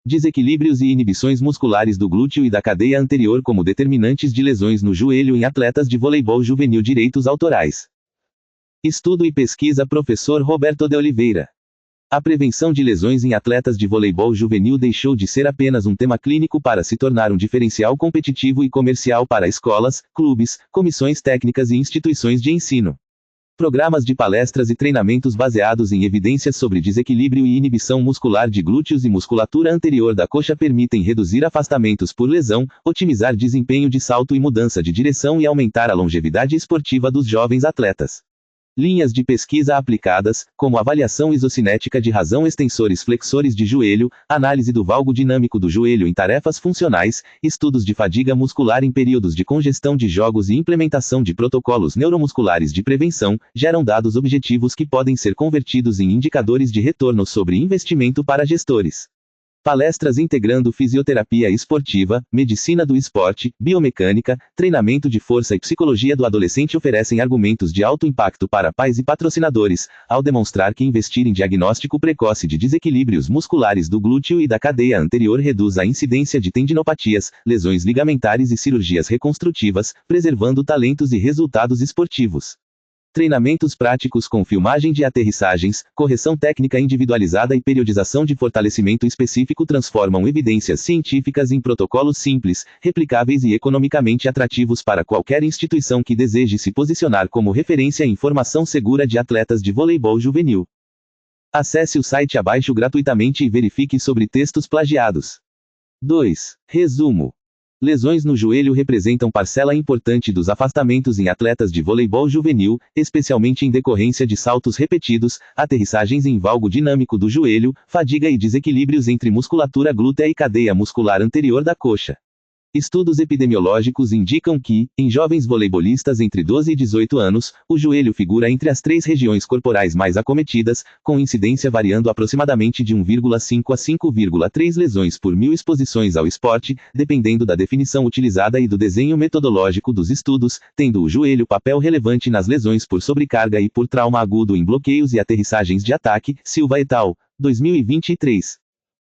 Desequilíbrios e inibições musculares do glúteo e da cadeia anterior como determinantes de lesões no joelho em atletas de voleibol juvenil. Direitos autorais. Estudo e pesquisa Professor Roberto de Oliveira. A prevenção de lesões em atletas de voleibol juvenil deixou de ser apenas um tema clínico para se tornar um diferencial competitivo e comercial para escolas, clubes, comissões técnicas e instituições de ensino. Programas de palestras e treinamentos baseados em evidências sobre desequilíbrio e inibição muscular de glúteos e musculatura anterior da coxa permitem reduzir afastamentos por lesão, otimizar desempenho de salto e mudança de direção e aumentar a longevidade esportiva dos jovens atletas. Linhas de pesquisa aplicadas, como avaliação isocinética de razão, extensores flexores de joelho, análise do valgo dinâmico do joelho em tarefas funcionais, estudos de fadiga muscular em períodos de congestão de jogos e implementação de protocolos neuromusculares de prevenção, geram dados objetivos que podem ser convertidos em indicadores de retorno sobre investimento para gestores. Palestras integrando fisioterapia esportiva, medicina do esporte, biomecânica, treinamento de força e psicologia do adolescente oferecem argumentos de alto impacto para pais e patrocinadores, ao demonstrar que investir em diagnóstico precoce de desequilíbrios musculares do glúteo e da cadeia anterior reduz a incidência de tendinopatias, lesões ligamentares e cirurgias reconstrutivas, preservando talentos e resultados esportivos. Treinamentos práticos com filmagem de aterrissagens, correção técnica individualizada e periodização de fortalecimento específico transformam evidências científicas em protocolos simples, replicáveis e economicamente atrativos para qualquer instituição que deseje se posicionar como referência em formação segura de atletas de voleibol juvenil. Acesse o site abaixo gratuitamente e verifique sobre textos plagiados. 2. Resumo. Lesões no joelho representam parcela importante dos afastamentos em atletas de voleibol juvenil, especialmente em decorrência de saltos repetidos, aterrissagens em valgo dinâmico do joelho, fadiga e desequilíbrios entre musculatura glútea e cadeia muscular anterior da coxa. Estudos epidemiológicos indicam que, em jovens voleibolistas entre 12 e 18 anos, o joelho figura entre as 3 regiões corporais mais acometidas, com incidência variando aproximadamente de 1,5 a 5,3 lesões por 1000 exposições ao esporte, dependendo da definição utilizada e do desenho metodológico dos estudos, tendo o joelho papel relevante nas lesões por sobrecarga e por trauma agudo em bloqueios e aterrissagens de ataque. Silva et al., 2023.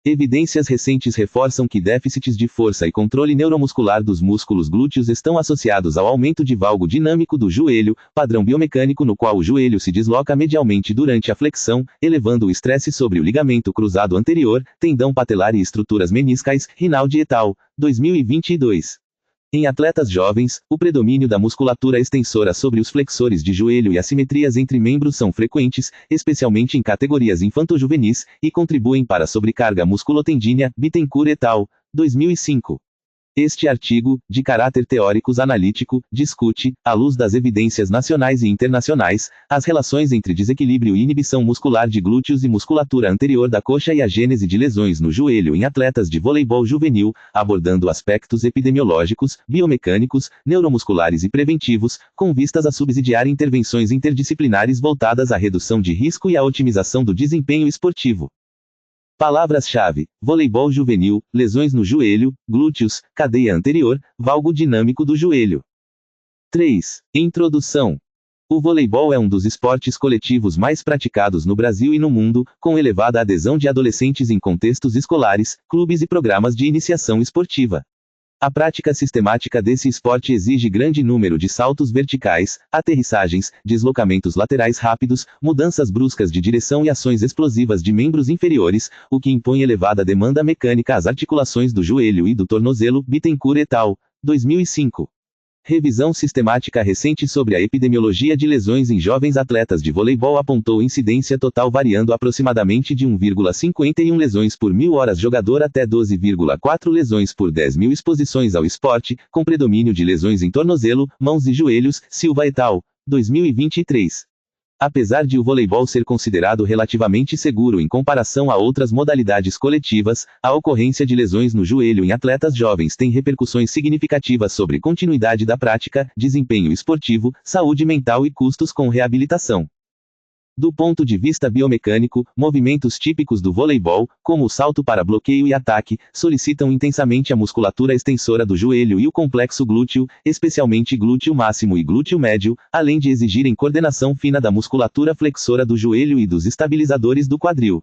Evidências recentes reforçam que déficits de força e controle neuromuscular dos músculos glúteos estão associados ao aumento de valgo dinâmico do joelho, padrão biomecânico no qual o joelho se desloca medialmente durante a flexão, elevando o estresse sobre o ligamento cruzado anterior, tendão patelar e estruturas meniscais. Rinaldi et al., 2022. Em atletas jovens, o predomínio da musculatura extensora sobre os flexores de joelho e assimetrias entre membros são frequentes, especialmente em categorias infanto-juvenis, e contribuem para a sobrecarga musculotendínea. Bittencourt et al., 2005. Este artigo, de caráter teórico-analítico, discute, à luz das evidências nacionais e internacionais, as relações entre desequilíbrio e inibição muscular de glúteos e musculatura anterior da coxa e a gênese de lesões no joelho em atletas de voleibol juvenil, abordando aspectos epidemiológicos, biomecânicos, neuromusculares e preventivos, com vistas a subsidiar intervenções interdisciplinares voltadas à redução de risco e à otimização do desempenho esportivo. Palavras-chave: voleibol juvenil, lesões no joelho, glúteos, cadeia anterior, valgo dinâmico do joelho. 3. Introdução. O voleibol é um dos esportes coletivos mais praticados no Brasil e no mundo, com elevada adesão de adolescentes em contextos escolares, clubes e programas de iniciação esportiva. A prática sistemática desse esporte exige grande número de saltos verticais, aterrissagens, deslocamentos laterais rápidos, mudanças bruscas de direção e ações explosivas de membros inferiores, o que impõe elevada demanda mecânica às articulações do joelho e do tornozelo. Bittencourt et al., 2005. Revisão sistemática recente sobre a epidemiologia de lesões em jovens atletas de voleibol apontou incidência total variando aproximadamente de 1,51 lesões por 1000 horas jogador até 12,4 lesões por 10.000 exposições ao esporte, com predomínio de lesões em tornozelo, mãos e joelhos. Silva et al., 2023. Apesar de o voleibol ser considerado relativamente seguro em comparação a outras modalidades coletivas, a ocorrência de lesões no joelho em atletas jovens tem repercussões significativas sobre continuidade da prática, desempenho esportivo, saúde mental e custos com reabilitação. Do ponto de vista biomecânico, movimentos típicos do voleibol, como o salto para bloqueio e ataque, solicitam intensamente a musculatura extensora do joelho e o complexo glúteo, especialmente glúteo máximo e glúteo médio, além de exigirem coordenação fina da musculatura flexora do joelho e dos estabilizadores do quadril.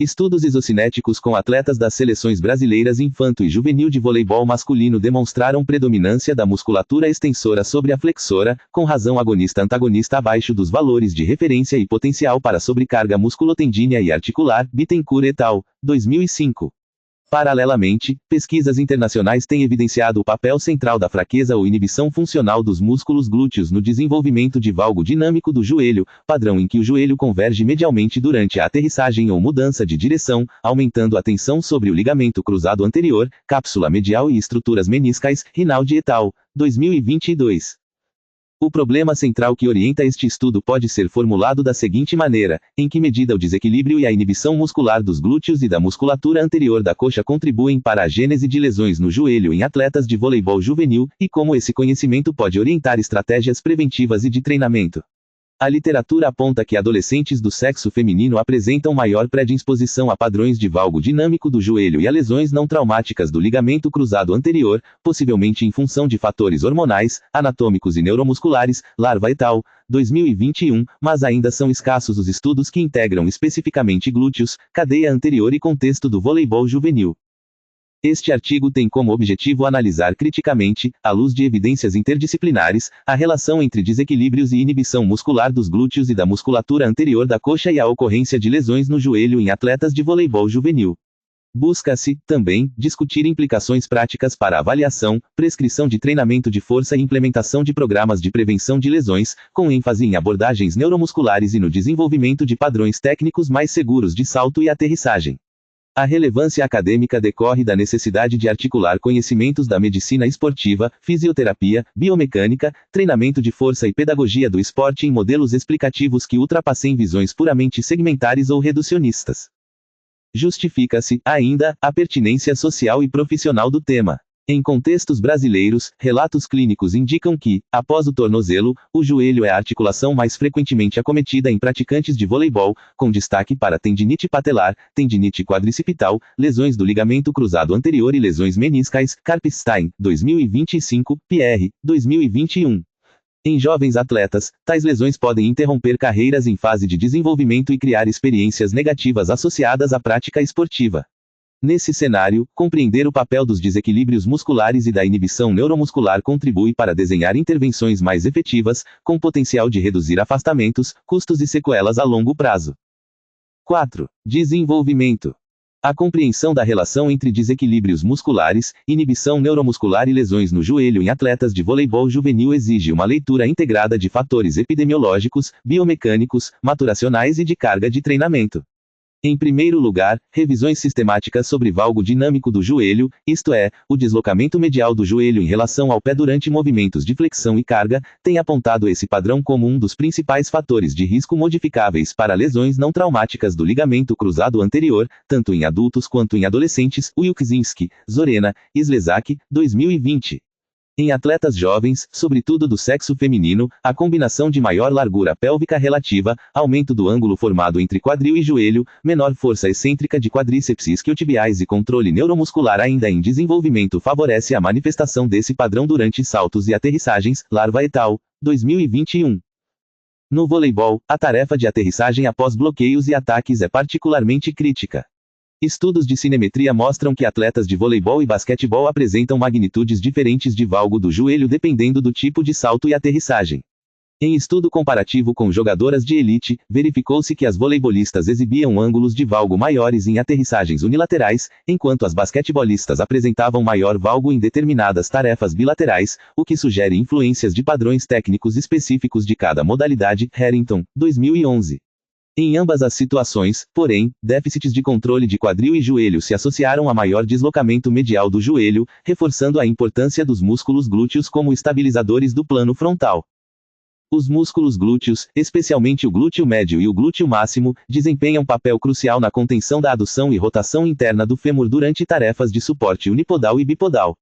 Estudos isocinéticos com atletas das seleções brasileiras infanto e juvenil de voleibol masculino demonstraram predominância da musculatura extensora sobre a flexora, com razão agonista-antagonista abaixo dos valores de referência e potencial para sobrecarga musculotendínea e articular, Bittencourt et al., 2005. Paralelamente, pesquisas internacionais têm evidenciado o papel central da fraqueza ou inibição funcional dos músculos glúteos no desenvolvimento de valgo dinâmico do joelho, padrão em que o joelho converge medialmente durante a aterrissagem ou mudança de direção, aumentando a tensão sobre o ligamento cruzado anterior, cápsula medial e estruturas meniscais, Rinaldi et al., 2022. O problema central que orienta este estudo pode ser formulado da seguinte maneira: em que medida o desequilíbrio e a inibição muscular dos glúteos e da musculatura anterior da coxa contribuem para a gênese de lesões no joelho em atletas de voleibol juvenil, e como esse conhecimento pode orientar estratégias preventivas e de treinamento. A literatura aponta que adolescentes do sexo feminino apresentam maior predisposição a padrões de valgo dinâmico do joelho e a lesões não traumáticas do ligamento cruzado anterior, possivelmente em função de fatores hormonais, anatômicos e neuromusculares, Larva et al., 2021, mas ainda são escassos os estudos que integram especificamente glúteos, cadeia anterior e contexto do voleibol juvenil. Este artigo tem como objetivo analisar criticamente, à luz de evidências interdisciplinares, a relação entre desequilíbrios e inibição muscular dos glúteos e da musculatura anterior da coxa e a ocorrência de lesões no joelho em atletas de voleibol juvenil. Busca-se, também, discutir implicações práticas para avaliação, prescrição de treinamento de força e implementação de programas de prevenção de lesões, com ênfase em abordagens neuromusculares e no desenvolvimento de padrões técnicos mais seguros de salto e aterrissagem. A relevância acadêmica decorre da necessidade de articular conhecimentos da medicina esportiva, fisioterapia, biomecânica, treinamento de força e pedagogia do esporte em modelos explicativos que ultrapassem visões puramente segmentares ou reducionistas. Justifica-se, ainda, a pertinência social e profissional do tema. Em contextos brasileiros, relatos clínicos indicam que, após o tornozelo, o joelho é a articulação mais frequentemente acometida em praticantes de voleibol, com destaque para tendinite patelar, tendinite quadricipital, lesões do ligamento cruzado anterior e lesões meniscais, Karpstein, 2025, PR, 2021. Em jovens atletas, tais lesões podem interromper carreiras em fase de desenvolvimento e criar experiências negativas associadas à prática esportiva. Nesse cenário, compreender o papel dos desequilíbrios musculares e da inibição neuromuscular contribui para desenhar intervenções mais efetivas, com potencial de reduzir afastamentos, custos e sequelas a longo prazo. 4. Desenvolvimento. A compreensão da relação entre desequilíbrios musculares, inibição neuromuscular e lesões no joelho em atletas de voleibol juvenil exige uma leitura integrada de fatores epidemiológicos, biomecânicos, maturacionais e de carga de treinamento. Em primeiro lugar, revisões sistemáticas sobre valgo dinâmico do joelho, isto é, o deslocamento medial do joelho em relação ao pé durante movimentos de flexão e carga, têm apontado esse padrão como um dos principais fatores de risco modificáveis para lesões não traumáticas do ligamento cruzado anterior, tanto em adultos quanto em adolescentes, Wilczynski, Zorena, Slezak, 2020. Em atletas jovens, sobretudo do sexo feminino, a combinação de maior largura pélvica relativa, aumento do ângulo formado entre quadril e joelho, menor força excêntrica de quadríceps isquiotibiais e controle neuromuscular ainda em desenvolvimento favorece a manifestação desse padrão durante saltos e aterrissagens, Larva et al., 2021. No voleibol, a tarefa de aterrissagem após bloqueios e ataques é particularmente crítica. Estudos de cinemetria mostram que atletas de voleibol e basquetebol apresentam magnitudes diferentes de valgo do joelho dependendo do tipo de salto e aterrissagem. Em estudo comparativo com jogadoras de elite, verificou-se que as voleibolistas exibiam ângulos de valgo maiores em aterrissagens unilaterais, enquanto as basquetebolistas apresentavam maior valgo em determinadas tarefas bilaterais, o que sugere influências de padrões técnicos específicos de cada modalidade, Harrington, 2011. Em ambas as situações, porém, déficits de controle de quadril e joelho se associaram a maior deslocamento medial do joelho, reforçando a importância dos músculos glúteos como estabilizadores do plano frontal. Os músculos glúteos, especialmente o glúteo médio e o glúteo máximo, desempenham papel crucial na contenção da adução e rotação interna do fêmur durante tarefas de suporte unipodal e bipodal.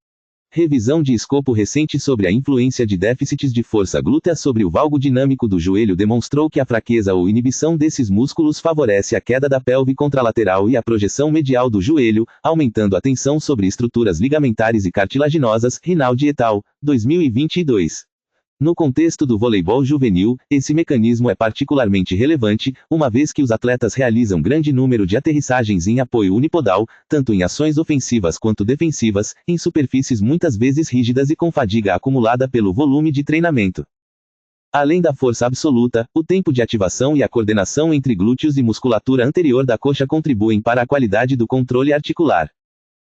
Revisão de escopo recente sobre a influência de déficits de força glútea sobre o valgo dinâmico do joelho demonstrou que a fraqueza ou inibição desses músculos favorece a queda da pelve contralateral e a projeção medial do joelho, aumentando a tensão sobre estruturas ligamentares e cartilaginosas, Rinaldi et al., 2022. No contexto do voleibol juvenil, esse mecanismo é particularmente relevante, uma vez que os atletas realizam grande número de aterrissagens em apoio unipodal, tanto em ações ofensivas quanto defensivas, em superfícies muitas vezes rígidas e com fadiga acumulada pelo volume de treinamento. Além da força absoluta, o tempo de ativação e a coordenação entre glúteos e musculatura anterior da coxa contribuem para a qualidade do controle articular.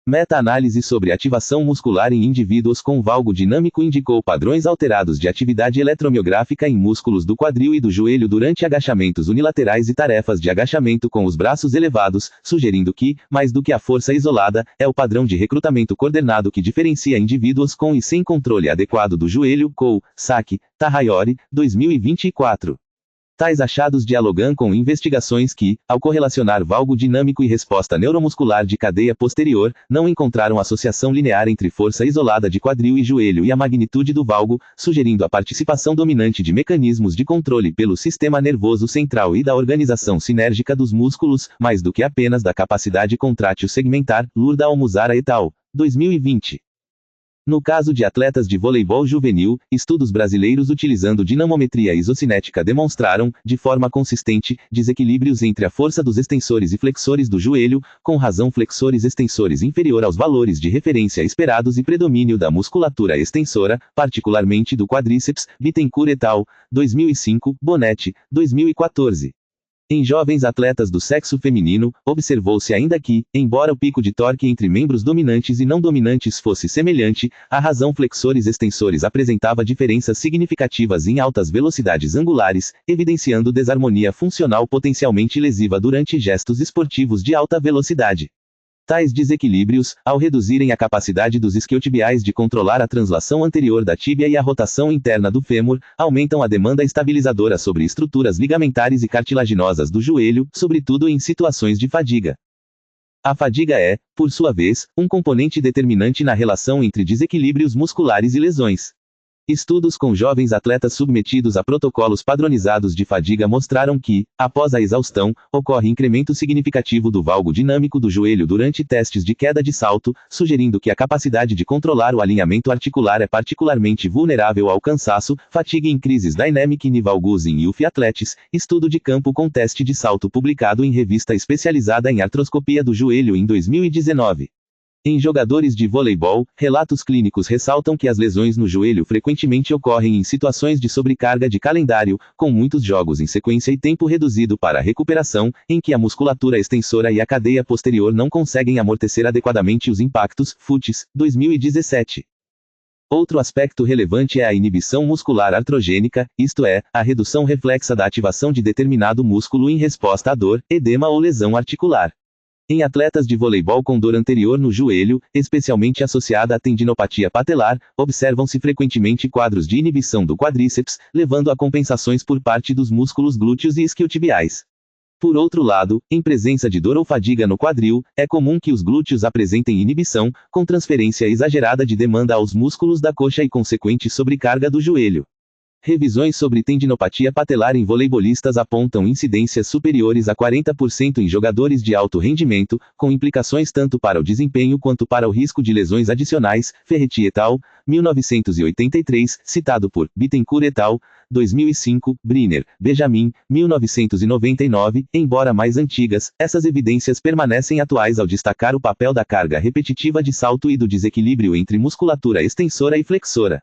Meta-análise sobre ativação muscular em indivíduos com valgo dinâmico indicou padrões alterados de atividade eletromiográfica em músculos do quadril e do joelho durante agachamentos unilaterais e tarefas de agachamento com os braços elevados, sugerindo que, mais do que a força isolada, é o padrão de recrutamento coordenado que diferencia indivíduos com e sem controle adequado do joelho, Kou, Saki, Tahayori, 2024. Tais achados dialogam com investigações que, ao correlacionar valgo dinâmico e resposta neuromuscular de cadeia posterior, não encontraram associação linear entre força isolada de quadril e joelho e a magnitude do valgo, sugerindo a participação dominante de mecanismos de controle pelo sistema nervoso central e da organização sinérgica dos músculos, mais do que apenas da capacidade contrátil segmentar, Lurda Almuzara et al., 2020. No caso de atletas de voleibol juvenil, estudos brasileiros utilizando dinamometria isocinética demonstraram, de forma consistente, desequilíbrios entre a força dos extensores e flexores do joelho, com razão flexores extensores inferior aos valores de referência esperados e predomínio da musculatura extensora, particularmente do quadríceps, Bittencourt et al., 2005, Bonetti, 2014. Em jovens atletas do sexo feminino, observou-se ainda que, embora o pico de torque entre membros dominantes e não dominantes fosse semelhante, a razão flexores-extensores apresentava diferenças significativas em altas velocidades angulares, evidenciando desarmonia funcional potencialmente lesiva durante gestos esportivos de alta velocidade. Tais desequilíbrios, ao reduzirem a capacidade dos isquiotibiais de controlar a translação anterior da tíbia e a rotação interna do fêmur, aumentam a demanda estabilizadora sobre estruturas ligamentares e cartilaginosas do joelho, sobretudo em situações de fadiga. A fadiga é, por sua vez, um componente determinante na relação entre desequilíbrios musculares e lesões. Estudos com jovens atletas submetidos a protocolos padronizados de fadiga mostraram que, após a exaustão, ocorre incremento significativo do valgo dinâmico do joelho durante testes de queda de salto, sugerindo que a capacidade de controlar o alinhamento articular é particularmente vulnerável ao cansaço, fatiga em crises dynamic in valgus in youth athletes, estudo de campo com teste de salto publicado em revista especializada em artroscopia do joelho em 2019. Em jogadores de voleibol, relatos clínicos ressaltam que as lesões no joelho frequentemente ocorrem em situações de sobrecarga de calendário, com muitos jogos em sequência e tempo reduzido para a recuperação, em que a musculatura extensora e a cadeia posterior não conseguem amortecer adequadamente os impactos. Futis, 2017. Outro aspecto relevante é a inibição muscular artrogênica, isto é, a redução reflexa da ativação de determinado músculo em resposta à dor, edema ou lesão articular. Em atletas de voleibol com dor anterior no joelho, especialmente associada à tendinopatia patelar, observam-se frequentemente quadros de inibição do quadríceps, levando a compensações por parte dos músculos glúteos e isquiotibiais. Por outro lado, em presença de dor ou fadiga no quadril, é comum que os glúteos apresentem inibição, com transferência exagerada de demanda aos músculos da coxa e consequente sobrecarga do joelho. Revisões sobre tendinopatia patelar em voleibolistas apontam incidências superiores a 40% em jogadores de alto rendimento, com implicações tanto para o desempenho quanto para o risco de lesões adicionais. Ferretti et al., 1983, citado por Bittencourt et al., 2005, Briner, Benjamin, 1999, embora mais antigas, essas evidências permanecem atuais ao destacar o papel da carga repetitiva de salto e do desequilíbrio entre musculatura extensora e flexora.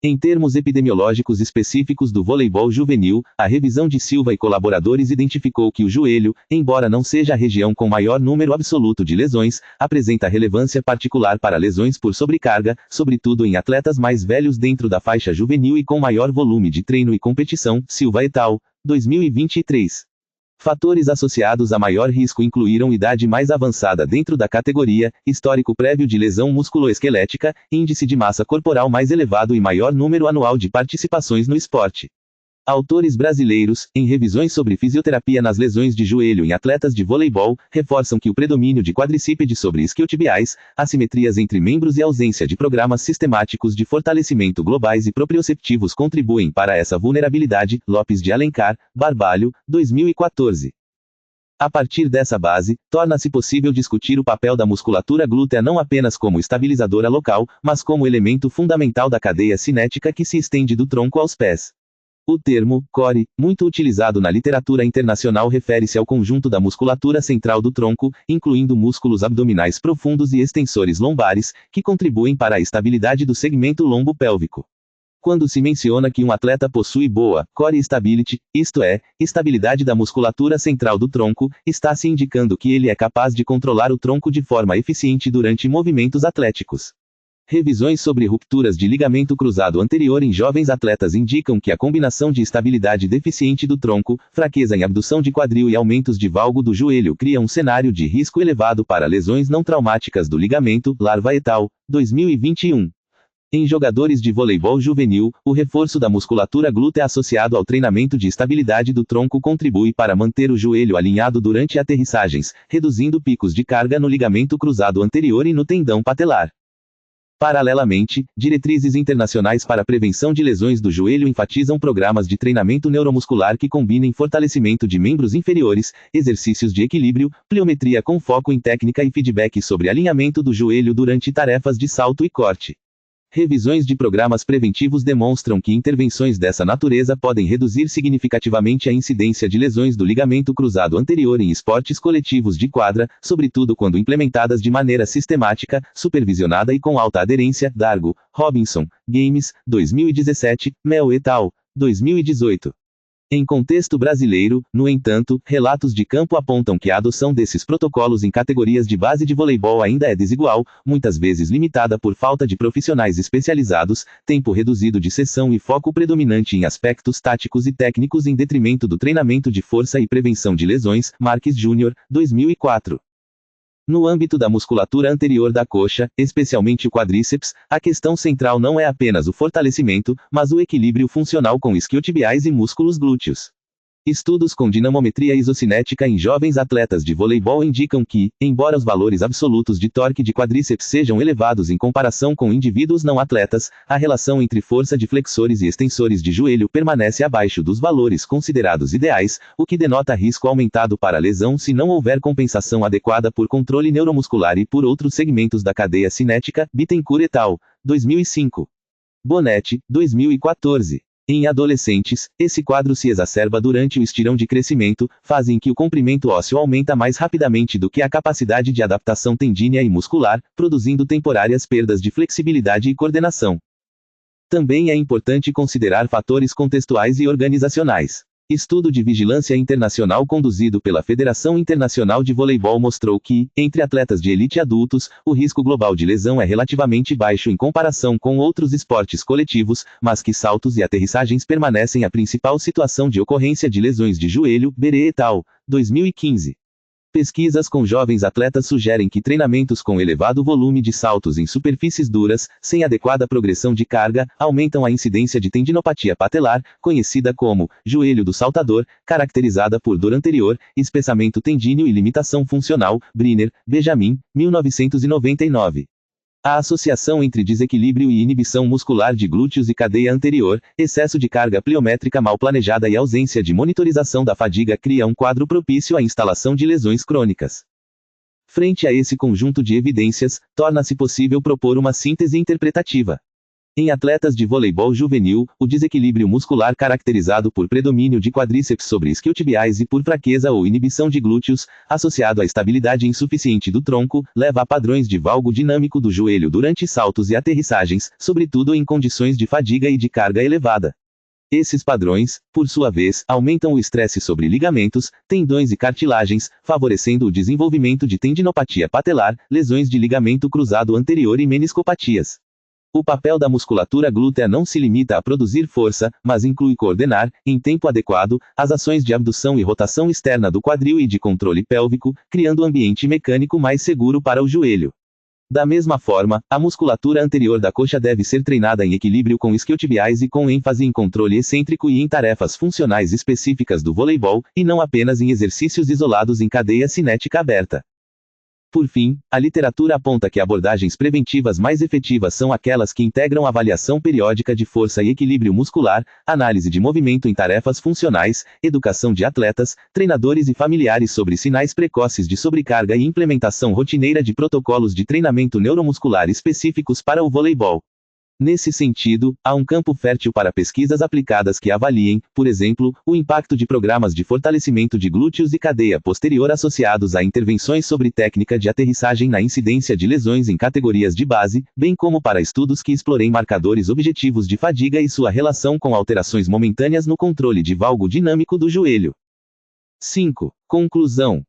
Em termos epidemiológicos específicos do voleibol juvenil, a revisão de Silva e colaboradores identificou que o joelho, embora não seja a região com maior número absoluto de lesões, apresenta relevância particular para lesões por sobrecarga, sobretudo em atletas mais velhos dentro da faixa juvenil e com maior volume de treino e competição. Silva et al., 2023. Fatores associados a maior risco incluíram idade mais avançada dentro da categoria, histórico prévio de lesão musculoesquelética, índice de massa corporal mais elevado e maior número anual de participações no esporte. Autores brasileiros, em revisões sobre fisioterapia nas lesões de joelho em atletas de voleibol, reforçam que o predomínio de quadricípede sobre isquiotibiais, assimetrias entre membros e ausência de programas sistemáticos de fortalecimento globais e proprioceptivos contribuem para essa vulnerabilidade. Lopes de Alencar, Barbalho, 2014. A partir dessa base, torna-se possível discutir o papel da musculatura glútea não apenas como estabilizadora local, mas como elemento fundamental da cadeia cinética que se estende do tronco aos pés. O termo core, muito utilizado na literatura internacional, refere-se ao conjunto da musculatura central do tronco, incluindo músculos abdominais profundos e extensores lombares, que contribuem para a estabilidade do segmento lombo-pélvico. Quando se menciona que um atleta possui boa core stability, isto é, estabilidade da musculatura central do tronco, está se indicando que ele é capaz de controlar o tronco de forma eficiente durante movimentos atléticos. Revisões sobre rupturas de ligamento cruzado anterior em jovens atletas indicam que a combinação de estabilidade deficiente do tronco, fraqueza em abdução de quadril e aumentos de valgo do joelho cria um cenário de risco elevado para lesões não traumáticas do ligamento, Larva et al., 2021. Em jogadores de voleibol juvenil, o reforço da musculatura glútea associado ao treinamento de estabilidade do tronco contribui para manter o joelho alinhado durante aterrissagens, reduzindo picos de carga no ligamento cruzado anterior e no tendão patelar. Paralelamente, diretrizes internacionais para a prevenção de lesões do joelho enfatizam programas de treinamento neuromuscular que combinem fortalecimento de membros inferiores, exercícios de equilíbrio, pliometria com foco em técnica e feedback sobre alinhamento do joelho durante tarefas de salto e corte. Revisões de programas preventivos demonstram que intervenções dessa natureza podem reduzir significativamente a incidência de lesões do ligamento cruzado anterior em esportes coletivos de quadra, sobretudo quando implementadas de maneira sistemática, supervisionada e com alta aderência. Dargo, Robinson, Games, 2017, Mel et al., 2018. Em contexto brasileiro, no entanto, relatos de campo apontam que a adoção desses protocolos em categorias de base de voleibol ainda é desigual, muitas vezes limitada por falta de profissionais especializados, tempo reduzido de sessão e foco predominante em aspectos táticos e técnicos em detrimento do treinamento de força e prevenção de lesões. Marques Jr., 2004. No âmbito da musculatura anterior da coxa, especialmente o quadríceps, a questão central não é apenas o fortalecimento, mas o equilíbrio funcional com isquiotibiais e músculos glúteos. Estudos com dinamometria isocinética em jovens atletas de voleibol indicam que, embora os valores absolutos de torque de quadríceps sejam elevados em comparação com indivíduos não atletas, a relação entre força de flexores e extensores de joelho permanece abaixo dos valores considerados ideais, o que denota risco aumentado para lesão se não houver compensação adequada por controle neuromuscular e por outros segmentos da cadeia cinética. Bittencourt et al., 2005. Bonetti, 2014. Em adolescentes, esse quadro se exacerba durante o estirão de crescimento, fase em que o comprimento ósseo aumenta mais rapidamente do que a capacidade de adaptação tendínea e muscular, produzindo temporárias perdas de flexibilidade e coordenação. Também é importante considerar fatores contextuais e organizacionais. Estudo de vigilância internacional conduzido pela Federação Internacional de Voleibol mostrou que, entre atletas de elite adultos, o risco global de lesão é relativamente baixo em comparação com outros esportes coletivos, mas que saltos e aterrissagens permanecem a principal situação de ocorrência de lesões de joelho. Beret et al., 2015. Pesquisas com jovens atletas sugerem que treinamentos com elevado volume de saltos em superfícies duras, sem adequada progressão de carga, aumentam a incidência de tendinopatia patelar, conhecida como joelho do saltador, caracterizada por dor anterior, espessamento tendíneo e limitação funcional. Briner, Benjamin, 1999. A associação entre desequilíbrio e inibição muscular de glúteos e cadeia anterior, excesso de carga pliométrica mal planejada e ausência de monitorização da fadiga cria um quadro propício à instalação de lesões crônicas. Frente a esse conjunto de evidências, torna-se possível propor uma síntese interpretativa. Em atletas de voleibol juvenil, o desequilíbrio muscular caracterizado por predomínio de quadríceps sobre isquiotibiais e por fraqueza ou inibição de glúteos, associado à estabilidade insuficiente do tronco, leva a padrões de valgo dinâmico do joelho durante saltos e aterrissagens, sobretudo em condições de fadiga e de carga elevada. Esses padrões, por sua vez, aumentam o estresse sobre ligamentos, tendões e cartilagens, favorecendo o desenvolvimento de tendinopatia patelar, lesões de ligamento cruzado anterior e meniscopatias. O papel da musculatura glútea não se limita a produzir força, mas inclui coordenar, em tempo adequado, as ações de abdução e rotação externa do quadril e de controle pélvico, criando ambiente mecânico mais seguro para o joelho. Da mesma forma, a musculatura anterior da coxa deve ser treinada em equilíbrio com isquiotibiais e com ênfase em controle excêntrico e em tarefas funcionais específicas do voleibol, e não apenas em exercícios isolados em cadeia cinética aberta. Por fim, a literatura aponta que abordagens preventivas mais efetivas são aquelas que integram avaliação periódica de força e equilíbrio muscular, análise de movimento em tarefas funcionais, educação de atletas, treinadores e familiares sobre sinais precoces de sobrecarga e implementação rotineira de protocolos de treinamento neuromuscular específicos para o voleibol. Nesse sentido, há um campo fértil para pesquisas aplicadas que avaliem, por exemplo, o impacto de programas de fortalecimento de glúteos e cadeia posterior associados a intervenções sobre técnica de aterrissagem na incidência de lesões em categorias de base, bem como para estudos que explorem marcadores objetivos de fadiga e sua relação com alterações momentâneas no controle de valgo dinâmico do joelho. 5. Conclusão.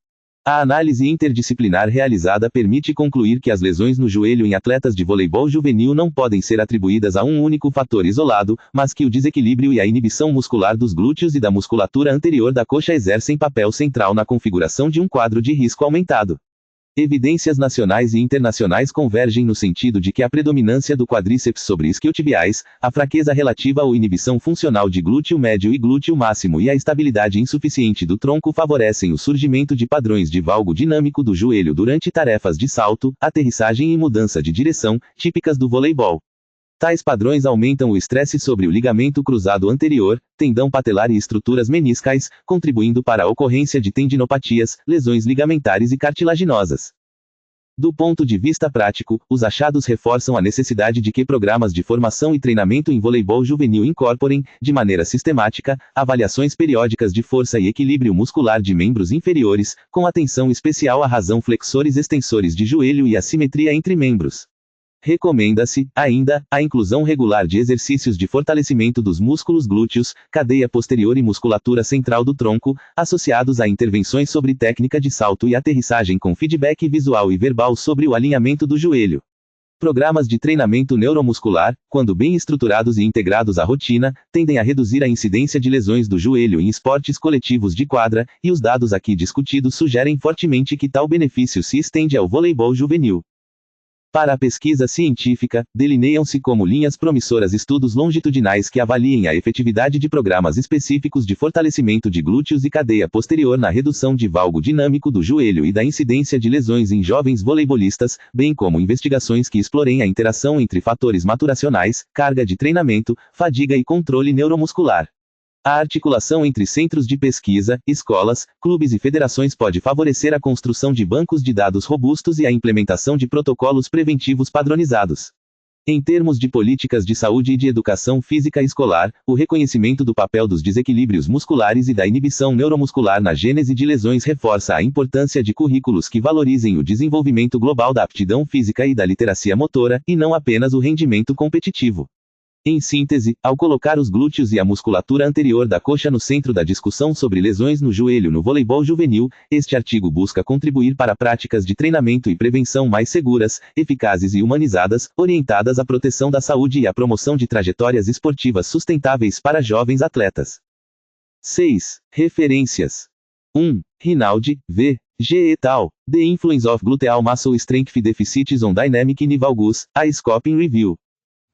A análise interdisciplinar realizada permite concluir que as lesões no joelho em atletas de voleibol juvenil não podem ser atribuídas a um único fator isolado, mas que o desequilíbrio e a inibição muscular dos glúteos e da musculatura anterior da coxa exercem papel central na configuração de um quadro de risco aumentado. Evidências nacionais e internacionais convergem no sentido de que a predominância do quadríceps sobre isquiotibiais, a fraqueza relativa ou inibição funcional de glúteo médio e glúteo máximo e a estabilidade insuficiente do tronco favorecem o surgimento de padrões de valgo dinâmico do joelho durante tarefas de salto, aterrissagem e mudança de direção, típicas do voleibol. Tais padrões aumentam o estresse sobre o ligamento cruzado anterior, tendão patelar e estruturas meniscais, contribuindo para a ocorrência de tendinopatias, lesões ligamentares e cartilaginosas. Do ponto de vista prático, os achados reforçam a necessidade de que programas de formação e treinamento em voleibol juvenil incorporem, de maneira sistemática, avaliações periódicas de força e equilíbrio muscular de membros inferiores, com atenção especial à razão flexores-extensores de joelho e à simetria entre membros. Recomenda-se, ainda, a inclusão regular de exercícios de fortalecimento dos músculos glúteos, cadeia posterior e musculatura central do tronco, associados a intervenções sobre técnica de salto e aterrissagem com feedback visual e verbal sobre o alinhamento do joelho. Programas de treinamento neuromuscular, quando bem estruturados e integrados à rotina, tendem a reduzir a incidência de lesões do joelho em esportes coletivos de quadra, e os dados aqui discutidos sugerem fortemente que tal benefício se estende ao voleibol juvenil. Para a pesquisa científica, delineiam-se como linhas promissoras estudos longitudinais que avaliem a efetividade de programas específicos de fortalecimento de glúteos e cadeia posterior na redução de valgo dinâmico do joelho e da incidência de lesões em jovens voleibolistas, bem como investigações que explorem a interação entre fatores maturacionais, carga de treinamento, fadiga e controle neuromuscular. A articulação entre centros de pesquisa, escolas, clubes e federações pode favorecer a construção de bancos de dados robustos e a implementação de protocolos preventivos padronizados. Em termos de políticas de saúde e de educação física escolar, o reconhecimento do papel dos desequilíbrios musculares e da inibição neuromuscular na gênese de lesões reforça a importância de currículos que valorizem o desenvolvimento global da aptidão física e da literacia motora, e não apenas o rendimento competitivo. Em síntese, ao colocar os glúteos e a musculatura anterior da coxa no centro da discussão sobre lesões no joelho no voleibol juvenil, este artigo busca contribuir para práticas de treinamento e prevenção mais seguras, eficazes e humanizadas, orientadas à proteção da saúde e à promoção de trajetórias esportivas sustentáveis para jovens atletas. 6. Referências. 1. Rinaldi, V. G. et al. The Influence of Gluteal Muscle Strength Deficits on Dynamic Nivalgus, a Scoping Review.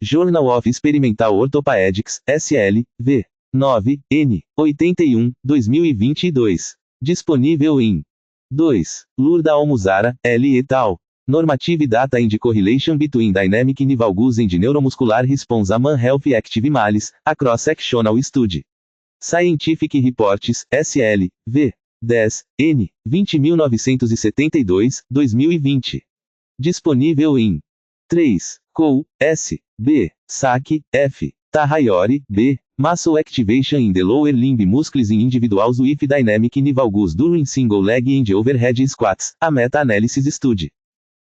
Journal of Experimental Orthopaedics, SL, V. 9, N. 81, 2022. Disponível em 2. Lurda Almuzara, L. et al. Normative Data and Correlation Between Dynamic Nivalgus and Neuromuscular Response a Man Health Active Malice, a Cross-Sectional Study. Scientific Reports, SL, V. 10, N. 20.972, 2020. Disponível em 3. Cole, S. B. Saki, F. Tahayori, B. Muscle Activation in the Lower Limb Muscles in Individuals with Dynamic Nivalgus During Single Leg and Overhead Squats, a Meta-Analysis Study.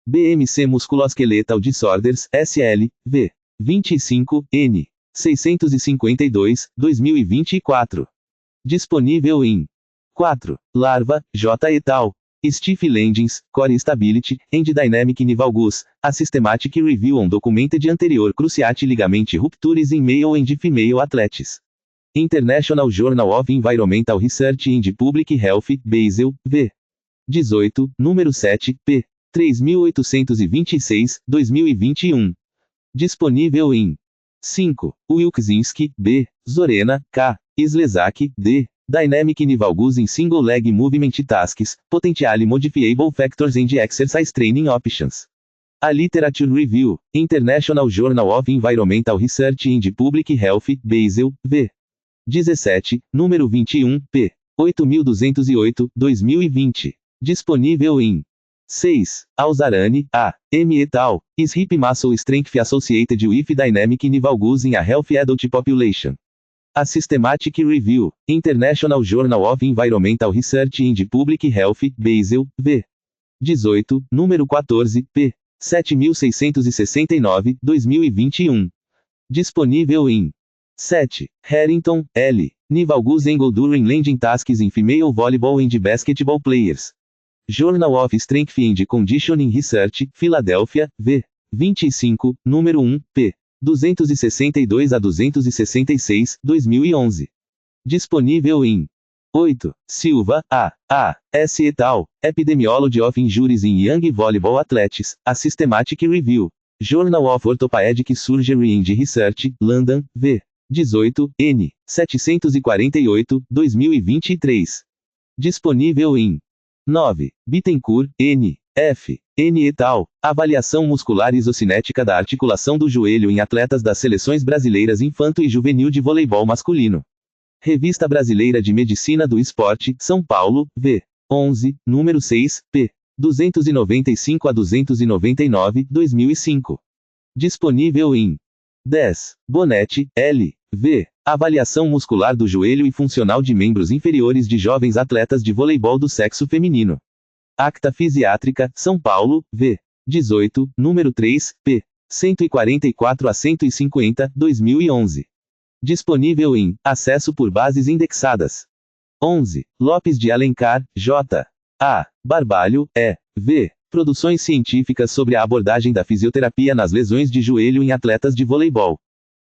BMC Musculoskeletal Disorders, SL, V. 25, N. 652, 2024. Disponível em 4. Larva, J. et al. Stiff Landings, Core Stability, and Dynamic Nivalgus, a Systematic Review on Documented Anterior Cruciate Ligament Ruptures in Male and Female Athletes. International Journal of Environmental Research and Public Health, Basel, V. 18, número 7, p. 3826, 2021. Disponível em 5. Wilczynski, B. Zorena, K. Slezak, D. Dynamic Nivalgus in Single Leg Movement Tasks, Potentially Modifiable Factors and Exercise Training Options. A Literature Review, International Journal of Environmental Research and Public Health, Basel, v. 17, número 21, p. 8208, 2020. Disponível em 6. Alzarani, A. M. et al. Is Hip Muscle Strength Associated with Dynamic Nivalgus in a Healthy Adult Population. A Systematic Review, International Journal of Environmental Research and Public Health, Basel, v. 18, número 14, p. 7669, 2021. Disponível em 7. Harrington, L. Nivalgus Angle During Landing Tasks in Female Volleyball and Basketball Players. Journal of Strength and Conditioning Research, Filadélfia, v. 25, número 1, p. 262 a 266, 2011. Disponível em 8. Silva, A. S. et al. Epidemiology of Injuries in Young Volleyball Athletes, A Systematic Review. Journal of Orthopedic Surgery and Research, London, v. 18, N. 748, 2023. Disponível em 9. Bittencourt, N. F. N. et al. Avaliação muscular isocinética da articulação do joelho em atletas das seleções brasileiras infanto e juvenil de voleibol masculino. Revista Brasileira de Medicina do Esporte, São Paulo, v. 11, número 6, p. 295 a 299, 2005. Disponível em 10. Bonetti, L. V. Avaliação muscular do joelho e funcional de membros inferiores de jovens atletas de voleibol do sexo feminino. Acta Fisiátrica, São Paulo, v. 18, número 3, p. 144 a 150, 2011. Disponível em Acesso por bases indexadas. 11. Lopes de Alencar, J. A. Barbalho, E. V. Produções científicas sobre a abordagem da fisioterapia nas lesões de joelho em atletas de voleibol.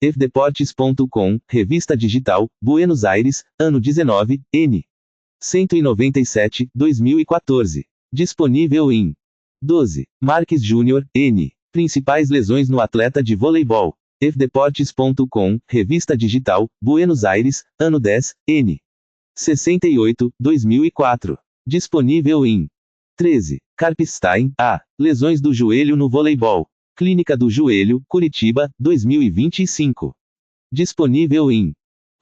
fdeportes.com, Revista Digital, Buenos Aires, ano 19, N. 197, 2014. Disponível em 12. Marques Júnior, N. Principais lesões no atleta de voleibol. fdeportes.com, Revista Digital, Buenos Aires, ano 10, N. 68, 2004. Disponível em 13. Karpstein, A. Lesões do joelho no voleibol. Clínica do Joelho, Curitiba, 2025. Disponível em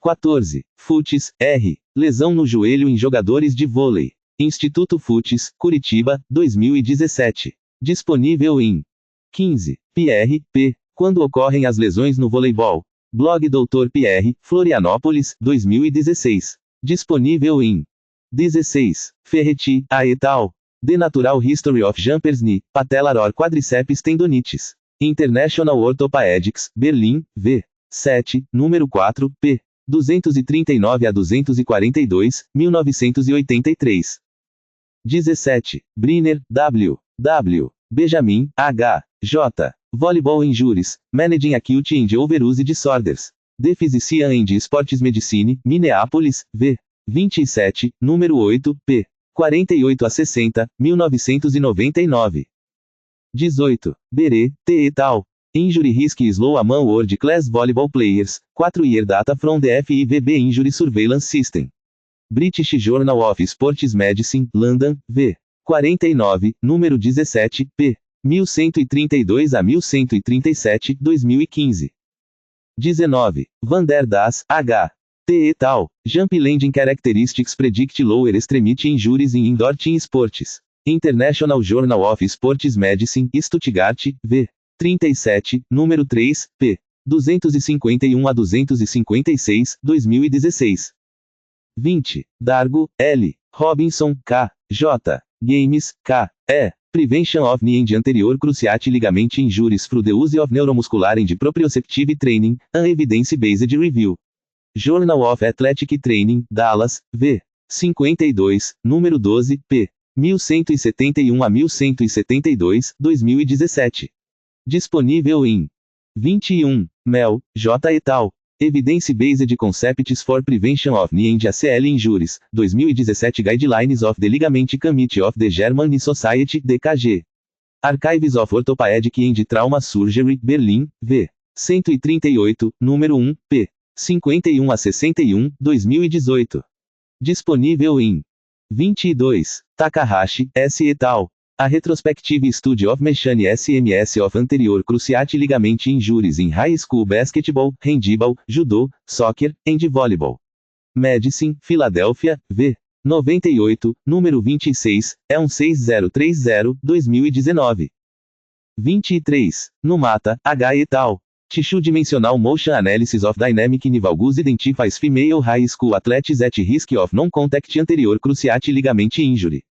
14. Futs, R. Lesão no joelho em jogadores de vôlei. Instituto Futs, Curitiba, 2017. Disponível em 15. Pierre, P. Quando ocorrem as lesões no voleibol. Blog Dr. Pierre, Florianópolis, 2016. Disponível em 16. Ferretti, A. et al. The Natural History of Jumpers Knee, Patellar or Quadriceps Tendonitis. International Orthopedics, Berlim, v. 7, número 4, p. 239 a 242, 1983. 17. Briner, W. W. Benjamin, H. J. Volleyball Injuries, Managing Acute and Overuse Disorders. The Physician and Sports Medicine, Minneapolis, v. 27, número 8, p. 48 a 60, 1999. 18. Beret, T. et al. Injury Risk Slow Among World Class Volleyball Players, 4-year data from the FIVB Injury Surveillance System. British Journal of Sports Medicine, London, v. 49, número 17, p. 1132 a 1137, 2015. 19. Van der Das, H. T. et al. Jump Landing Characteristics Predict Lower Extremity Injuries in Indoor Team Sports. International Journal of Sports Medicine, Stuttgart, v. 37, número 3, p. 251 a 256, 2016. 20. Dargo, L. Robinson, K. J. Games, K. E. Prevention of Knee and Anterior Cruciate Ligament Injuries through the Use of Neuromuscular and Proprioceptive Training, an Evidence-Based Review. Journal of Athletic Training, Dallas, v. 52, número 12, p. 1171 a 1172, 2017. Disponível em 21. Mel, J. et al. Evidence-Based Concepts for Prevention of Knee and ACL Injuries, 2017 Guidelines of the Ligament Committee of the German Knee Society, DKG. Archives of Orthopedic and Trauma Surgery, Berlim, v. 138, número 1, p. 51 a 61, 2018. Disponível em 22. Takahashi, S. et al. A Retrospective Study of Mechanic SMS of Anterior Cruciate Ligament Injuries in High School Basketball, Handball, Judo, Soccer, and Volleyball. Medicine, Filadélfia, V. 98, número 26, é 16030, 2019. 23. Numata, H. et al. Tissue Dimensional Motion Analysis of Dynamic Nivalgus Identifies Female High School Athletes at Risk of Non-Contact Anterior Cruciate Ligament Injury.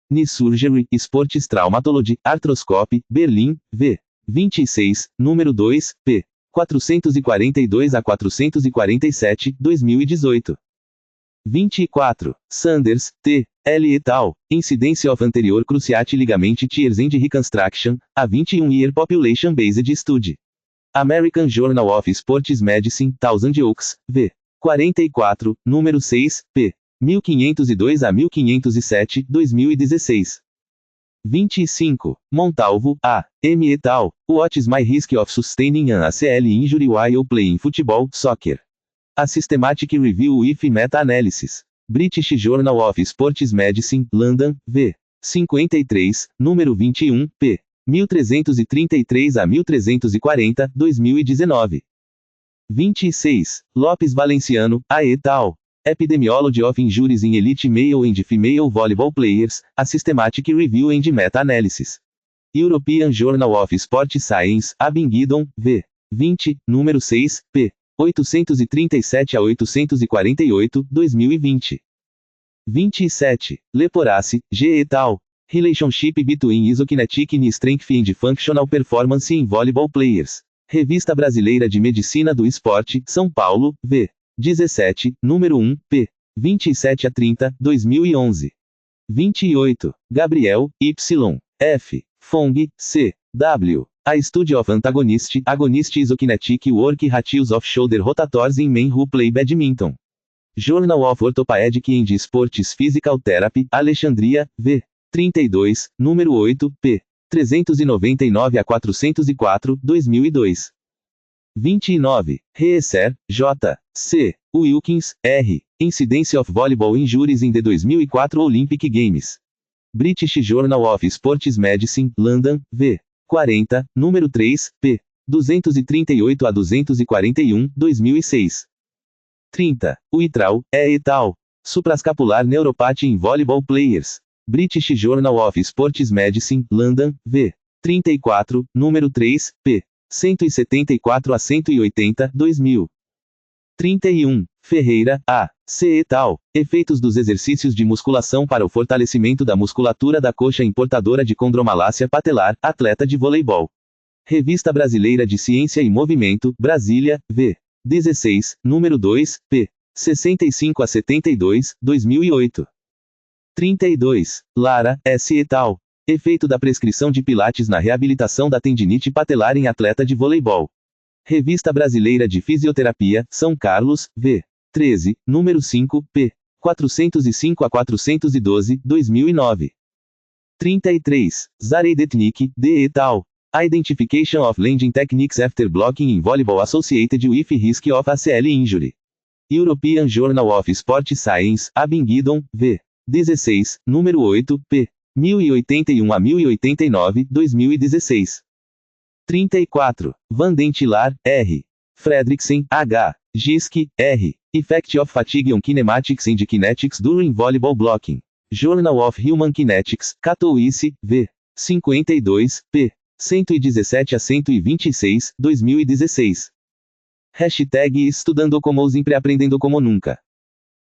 Knee Surgery, Sports Traumatology, Arthroscopy, Berlim, V. 26, número 2, p. 442 a 447, 2018. 24. Sanders, T. L. et al. Incidence of Anterior Cruciate Ligament Tears and Reconstruction, a 21-year Population-Based Study. American Journal of Sports Medicine, Thousand Oaks, V. 44, número 6, p. 1502 a 1507, 2016. 25. Montalvo, A. M. et al. What is my risk of sustaining an ACL injury while playing football, soccer? A Systematic Review with Meta-Analysis. British Journal of Sports Medicine, London, V. 53, número 21, p. 1333 a 1340, 2019. 26. Lopes Valenciano, A. et al. Epidemiology of Injuries in Elite Male and Female Volleyball Players, a Systematic Review and Meta-Analysis. European Journal of Sport Science, Abingdon, V. 20, número 6, p. 837 a 848, 2020. 27. Leporace, G. et al. Relationship between Isokinetic Knee Strength and Functional Performance in Volleyball Players. Revista Brasileira de Medicina do Esporte, São Paulo, V. 17, número 1, p. 27 a 30, 2011. 28. Gabriel, Y. F. Fong, C. W. A Study of Agonist Isokinetic Work Ratios of Shoulder Rotators in Men Who Play Badminton. Journal of Orthopedic and Sports Physical Therapy, Alexandria, V. 32, número 8, p. 399 a 404, 2002. 29. Reesser, J. C. Wilkins, R. Incidence of Volleyball Injuries in the 2004 Olympic Games. British Journal of Sports Medicine, London, V. 40, número 3, p. 238 a 241, 2006. 30. Uitral, E. et al. Suprascapular Neuropathy in Volleyball Players. British Journal of Sports Medicine, London, V. 34, número 3, p. 174 a 180, 2000. 31. Ferreira, A. C. et al. Efeitos dos exercícios de musculação para o fortalecimento da musculatura da coxa em portadora de condromalácia patelar, atleta de voleibol. Revista Brasileira de Ciência e Movimento, Brasília, V. 16, número 2, p. 65 a 72, 2008. 32. Lara, S. et al. Efeito da prescrição de pilates na reabilitação da tendinite patelar em atleta de voleibol. Revista Brasileira de Fisioterapia, São Carlos, V. 13, número 5, p. 405 a 412, 2009. 33. Zareidetnik, D. et al. Identification of Landing Techniques After Blocking in Volleyball Associated with Risk of ACL Injury. European Journal of Sport Science, Abingdon, V. 16, número 8, p. 1081 a 1089, 2016. 34. Van Dentilar, R. Fredriksen, H. Giske, R. Effect of Fatigue on Kinematics and Kinetics During Volleyball Blocking. Journal of Human Kinetics, Katowice, V. 52, p. 117 a 126, 2016. Hashtag Estudando como sempre aprendendo como nunca.